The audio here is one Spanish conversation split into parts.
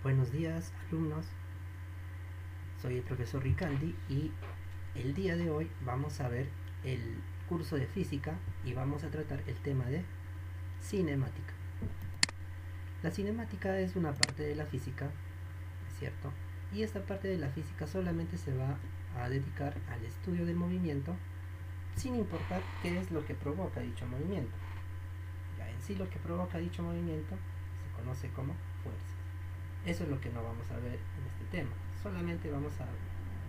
Buenos días, alumnos. Soy el profesor Ricaldi y el día de hoy vamos a ver el curso de física y vamos a tratar el tema de cinemática. La cinemática es una parte de la física, ¿es cierto? Y esta parte de la física solamente se va a dedicar al estudio del movimiento sin importar qué es lo que provoca dicho movimiento. Ya en sí lo que provoca dicho movimiento se conoce como fuerza. Eso es lo que no vamos a ver en este tema. Solamente vamos a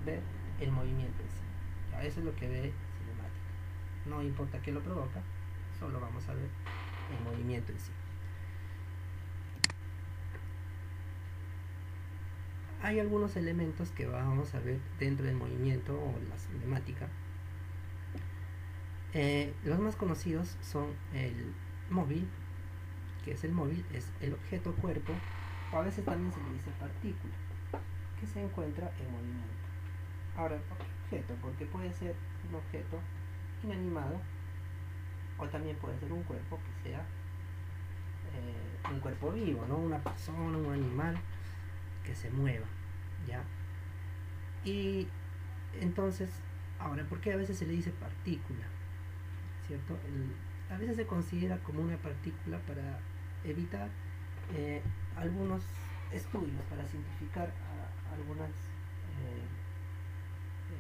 ver el movimiento en sí. Ya, eso es lo que ve cinemática. No importa qué lo provoca, solo vamos a ver el movimiento en sí. Hay algunos elementos que vamos a ver dentro del movimiento o la cinemática. Los más conocidos son el móvil, que es el objeto cuerpo, o a veces también se le dice partícula, que se encuentra en movimiento. Ahora, ¿por qué objeto? Porque puede ser un objeto inanimado o también puede ser un cuerpo que sea un cuerpo vivo, ¿no? Una persona, un animal que se mueva, ¿ya? Y entonces, ahora, ¿por qué a veces se le dice partícula? ¿Cierto? A veces se considera como una partícula para evitar algunos estudios, para simplificar algunas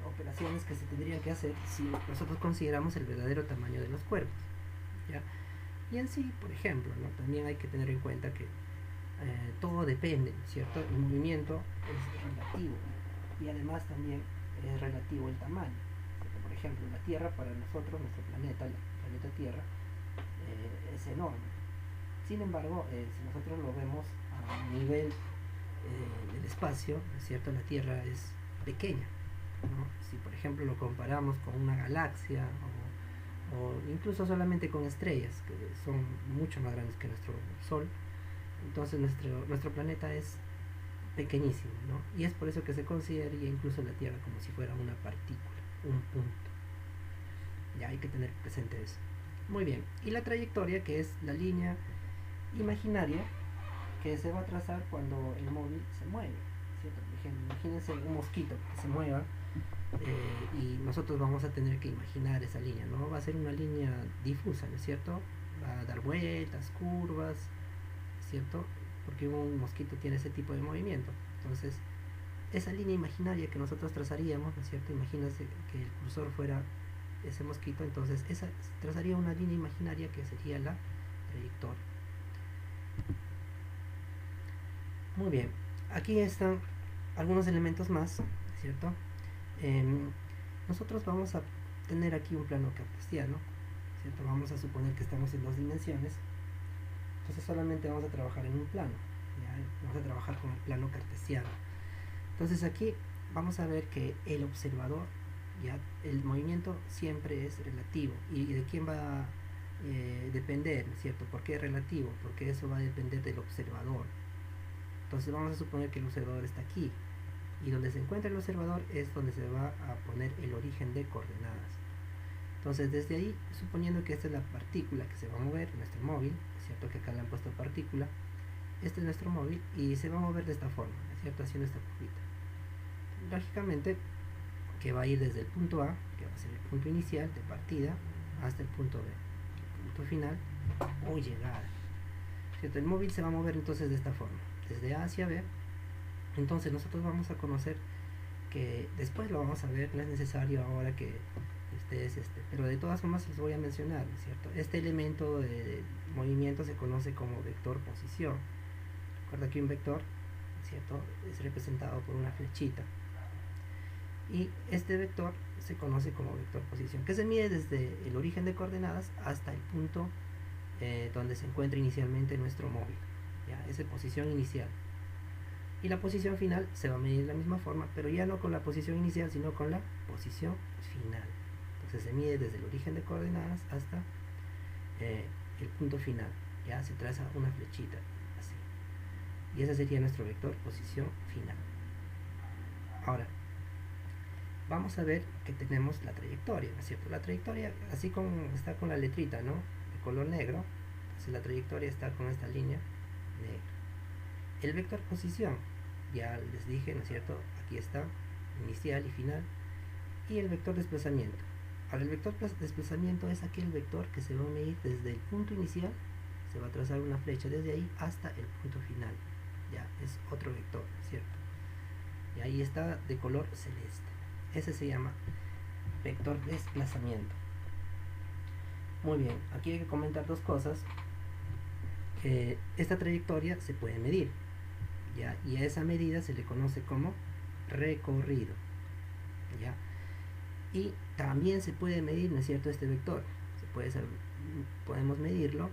operaciones que se tendrían que hacer si nosotros consideramos el verdadero tamaño de los cuerpos, ¿ya? Y en sí, por ejemplo, ¿no? También hay que tener en cuenta que todo depende, ¿cierto? El movimiento es relativo y además también es relativo el tamaño, ¿cierto? Por ejemplo, la Tierra para nosotros, nuestro planeta, el planeta Tierra, es enorme. Sin embargo, si nosotros lo vemos a nivel del espacio, ¿cierto? La Tierra es pequeña, ¿no? Si por ejemplo lo comparamos con una galaxia o incluso solamente con estrellas que son mucho más grandes que nuestro Sol, entonces nuestro planeta es pequeñísimo, ¿no? Y es por eso que se consideraría incluso la Tierra como si fuera una partícula, un punto. Ya hay que tener presente eso. Muy bien, y la trayectoria, que es la línea imaginaria que se va a trazar cuando el móvil se mueve, ¿cierto? Imagínense un mosquito que se mueva y nosotros vamos a tener que imaginar esa línea, ¿no? Va a ser una línea difusa, ¿no es cierto? Va a dar vueltas, curvas, ¿cierto? Porque un mosquito tiene ese tipo de movimiento. Entonces, esa línea imaginaria que nosotros trazaríamos, ¿no es cierto? Imagínense que el cursor fuera ese mosquito, entonces esa trazaría una línea imaginaria que sería la trayectoria. Muy bien, aquí están algunos elementos más, ¿cierto? Nosotros vamos a tener aquí un plano cartesiano, ¿cierto? Vamos a suponer que estamos en 2 dimensiones, entonces solamente vamos a trabajar en un plano, ¿ya? Vamos a trabajar con el plano cartesiano. Entonces aquí vamos a ver que el observador, ya, el movimiento siempre es relativo. ¿Y de quién va a depender, ¿cierto? ¿Por qué es relativo? Porque eso va a depender del observador. Entonces vamos a suponer que el observador está aquí, y donde se encuentra el observador es donde se va a poner el origen de coordenadas. Entonces desde ahí, suponiendo que esta es la partícula que se va a mover, nuestro móvil, ¿cierto? Que acá le han puesto partícula, este es nuestro móvil y se va a mover de esta forma, ¿cierto? Haciendo esta curvita. Lógicamente que va a ir desde el punto A, que va a ser el punto inicial de partida, hasta el punto B, el punto final o llegada, ¿cierto? El móvil se va a mover entonces de esta forma, desde A hacia B. Entonces nosotros vamos a conocer que después lo vamos a ver, no es necesario ahora que ustedes pero de todas formas les voy a mencionar, ¿cierto? Este elemento de movimiento se conoce como vector posición. Recuerda que un vector, ¿cierto?, es representado por una flechita, y este vector se conoce como vector posición, que se mide desde el origen de coordenadas hasta el punto donde se encuentra inicialmente nuestro móvil, ¿ya? Esa posición inicial. Y la posición final se va a medir de la misma forma, pero ya no con la posición inicial, sino con la posición final. Entonces se mide desde el origen de coordenadas hasta el punto final. Ya se traza una flechita, así. Y ese sería nuestro vector posición final. Ahora, vamos a ver que tenemos la trayectoria, ¿no es cierto? La trayectoria, así como está con la letrita, ¿no?, de color negro, entonces la trayectoria está con esta línea negra. El vector posición, ya les dije, ¿no es cierto? Aquí está, inicial y final. Y el vector desplazamiento. Ahora, el vector desplazamiento es aquel vector que se va a medir desde el punto inicial, se va a trazar una flecha desde ahí hasta el punto final. Ya, es otro vector, ¿cierto? Y ahí está de color celeste. Ese se llama vector desplazamiento. Muy bien, aquí hay que comentar dos cosas. Esta trayectoria se puede medir, ¿ya? Y a esa medida se le conoce como recorrido, ¿ya? Y también se puede medir, ¿no es cierto?, este vector. Podemos medirlo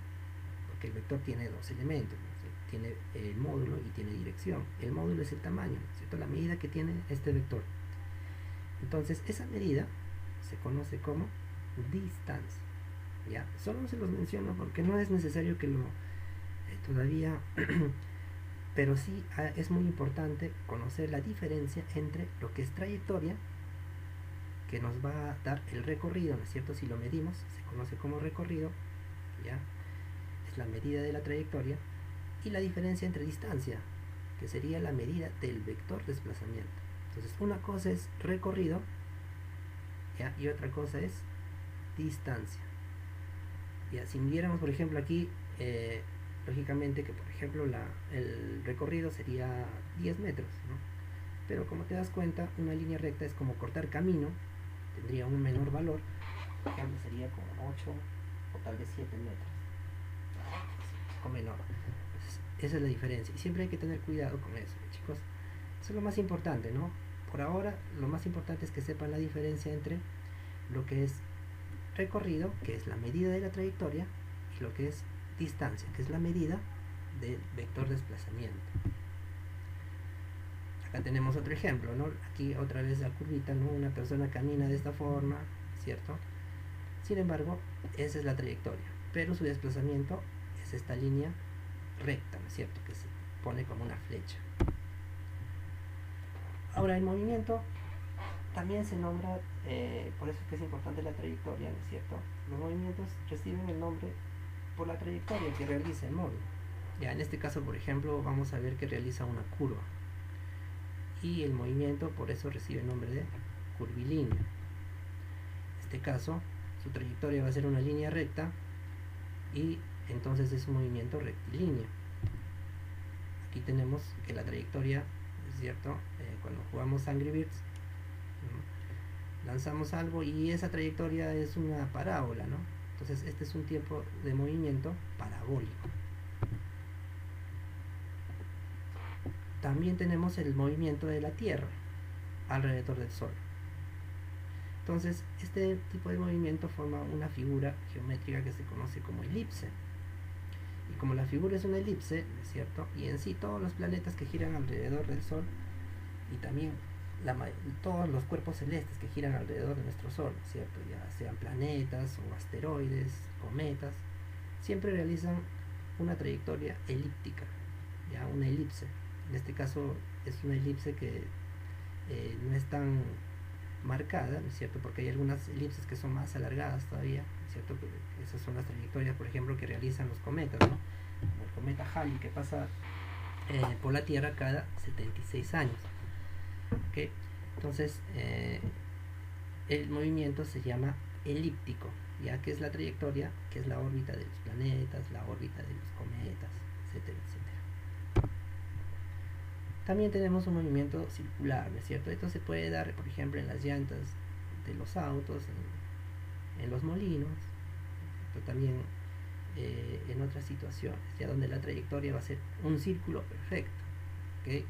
porque el vector tiene dos elementos, ¿no? Tiene el módulo y tiene dirección. El módulo es el tamaño, ¿no es cierto?, la medida que tiene este vector. Entonces esa medida se conoce como distancia, ¿ya? Solo se los menciono porque no es necesario que lo todavía pero sí es muy importante conocer la diferencia entre lo que es trayectoria, que nos va a dar el recorrido, ¿no es cierto? Si lo medimos, se conoce como recorrido, ¿ya? Es la medida de la trayectoria, y la diferencia entre distancia, que sería la medida del vector desplazamiento. Entonces, una cosa es recorrido, ¿ya? Y otra cosa es distancia. ¿Ya? Si midiéramos, por ejemplo, aquí, lógicamente que, por ejemplo, el recorrido sería 10 metros, ¿no? Pero como te das cuenta, una línea recta es como cortar camino, tendría un menor valor, por ejemplo sería como 8 o tal vez 7 metros, o menor. Entonces, esa es la diferencia, y siempre hay que tener cuidado con eso, chicos. Eso es lo más importante, ¿no? Por ahora, lo más importante es que sepan la diferencia entre lo que es recorrido, que es la medida de la trayectoria, y lo que es distancia, que es la medida del vector desplazamiento. Acá tenemos otro ejemplo, ¿no? Aquí otra vez la curvita, ¿no? Una persona camina de esta forma, ¿cierto? Sin embargo, esa es la trayectoria, pero su desplazamiento es esta línea recta, ¿no es cierto?, que se pone como una flecha. Ahora, el movimiento también se nombra, por eso es que es importante la trayectoria, ¿no es cierto? Los movimientos reciben el nombre por la trayectoria que realiza el móvil. Ya en este caso, por ejemplo, vamos a ver que realiza una curva, y el movimiento por eso recibe el nombre de curvilíneo. En este caso, su trayectoria va a ser una línea recta, y entonces es un movimiento rectilíneo. Aquí tenemos que la trayectoria, ¿es cierto? Cuando jugamos Angry Birds, lanzamos algo y esa trayectoria es una parábola, ¿no? Entonces este es un tiempo de movimiento parabólico. También tenemos el movimiento de la Tierra alrededor del Sol. Entonces este tipo de movimiento forma una figura geométrica que se conoce como elipse. Y como la figura es una elipse, ¿es cierto?, y en sí todos los planetas que giran alrededor del Sol, y también todos los cuerpos celestes que giran alrededor de nuestro Sol, ¿cierto?, ya sean planetas o asteroides, cometas, siempre realizan una trayectoria elíptica, ya una elipse. En este caso es una elipse que no es tan marcada, ¿no es cierto?, porque hay algunas elipses que son más alargadas todavía, ¿no es cierto?, esas son las trayectorias, por ejemplo, que realizan los cometas, ¿no? Como el cometa Halley, que pasa por la Tierra cada 76 años. ¿Okay? Entonces, el movimiento se llama elíptico, ya que es la trayectoria, que es la órbita de los planetas, la órbita de los cometas, etcétera, etcétera. También tenemos un movimiento circular, ¿no es cierto? Esto se puede dar, por ejemplo, en las llantas de los autos, en los molinos, pero también en otras situaciones, ya donde la trayectoria va a ser un círculo perfecto, ¿okay?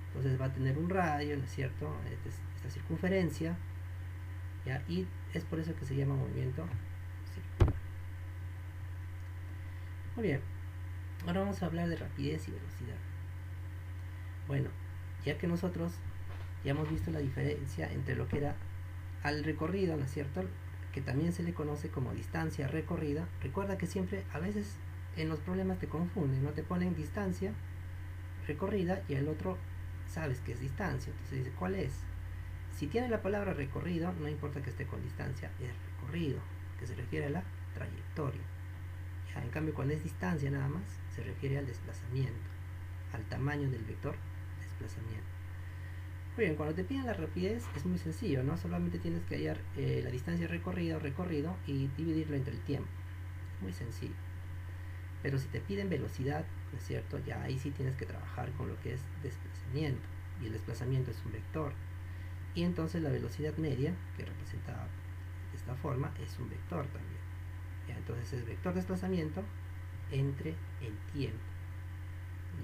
Entonces va a tener un radio, ¿no es cierto?, esta circunferencia, ¿ya? Y es por eso que se llama movimiento circular. Muy bien, ahora vamos a hablar de rapidez y velocidad. Bueno, ya que nosotros ya hemos visto la diferencia entre lo que era al recorrido, ¿no es cierto?, que también se le conoce como distancia recorrida. Recuerda que siempre, a veces en los problemas te confunden, no te ponen distancia recorrida y el otro sabes que es distancia, entonces dice, ¿cuál es? Si tiene la palabra recorrido, no importa que esté con distancia, es recorrido, que se refiere a la trayectoria. Ya, en cambio, cuando es distancia nada más, se refiere al desplazamiento, al tamaño del vector desplazamiento. Muy bien, cuando te piden la rapidez es muy sencillo, ¿no? Solamente tienes que hallar la distancia recorrida o recorrido y dividirlo entre el tiempo. Es muy sencillo. Pero si te piden velocidad, ¿no es cierto? Ya ahí sí tienes que trabajar con lo que es desplazamiento. Y el desplazamiento es un vector. Y entonces la velocidad media, que representa de esta forma, es un vector también. ¿Ya? Entonces es vector desplazamiento entre el tiempo.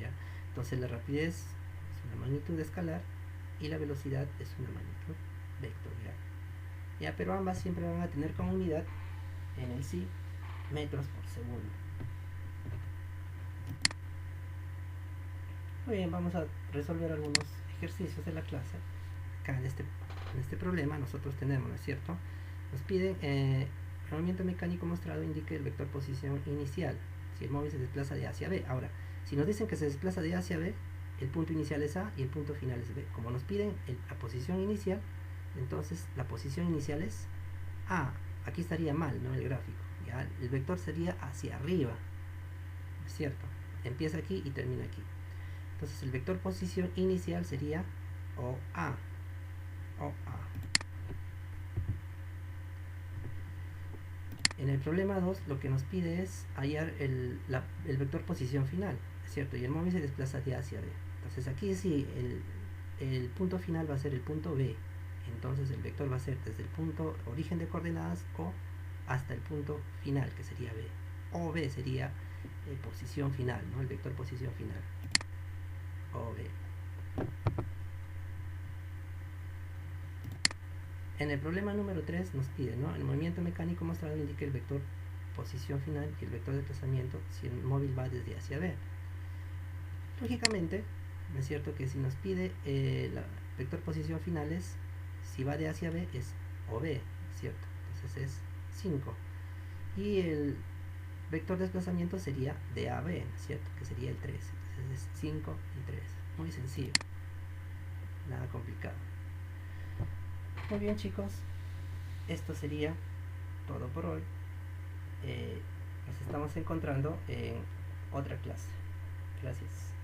¿Ya? Entonces la rapidez es una magnitud escalar y la velocidad es una magnitud vectorial. ¿Ya? Pero ambas siempre van a tener como unidad en el sí metros por segundo. Muy bien, vamos a resolver algunos ejercicios de la clase. Acá en este problema nosotros tenemos, ¿no es cierto? Nos piden el movimiento mecánico mostrado indique el vector posición inicial, si el móvil se desplaza de A hacia B. Ahora, si nos dicen que se desplaza de A hacia B, el punto inicial es A y el punto final es B. Como nos piden la posición inicial, entonces la posición inicial es A. Aquí estaría mal, ¿no? El gráfico. ¿Ya? El vector sería hacia arriba, ¿no es cierto? Empieza aquí y termina aquí. Entonces el vector posición inicial sería OA. En el problema 2 lo que nos pide es hallar el vector posición final, ¿cierto? Y el móvil se desplaza de A hacia B. Entonces aquí sí, el punto final va a ser el punto B. Entonces el vector va a ser desde el punto origen de coordenadas O hasta el punto final, que sería B. O B sería posición final, ¿no? El vector posición final. O B. En el problema número 3 nos pide, ¿no? El movimiento mecánico mostrado indica el vector posición final y el vector de desplazamiento si el móvil va desde A hacia B. Lógicamente, ¿no es cierto? Que si nos pide el vector posición final es, si va de A hacia B es OB, ¿cierto? Entonces es 5. Y el vector de desplazamiento sería de A a B, ¿cierto? Que sería el 3. Entonces es 5 y 3. Muy sencillo. Nada complicado. Muy bien, chicos, esto sería todo por hoy. Nos estamos encontrando en otra clase. Gracias.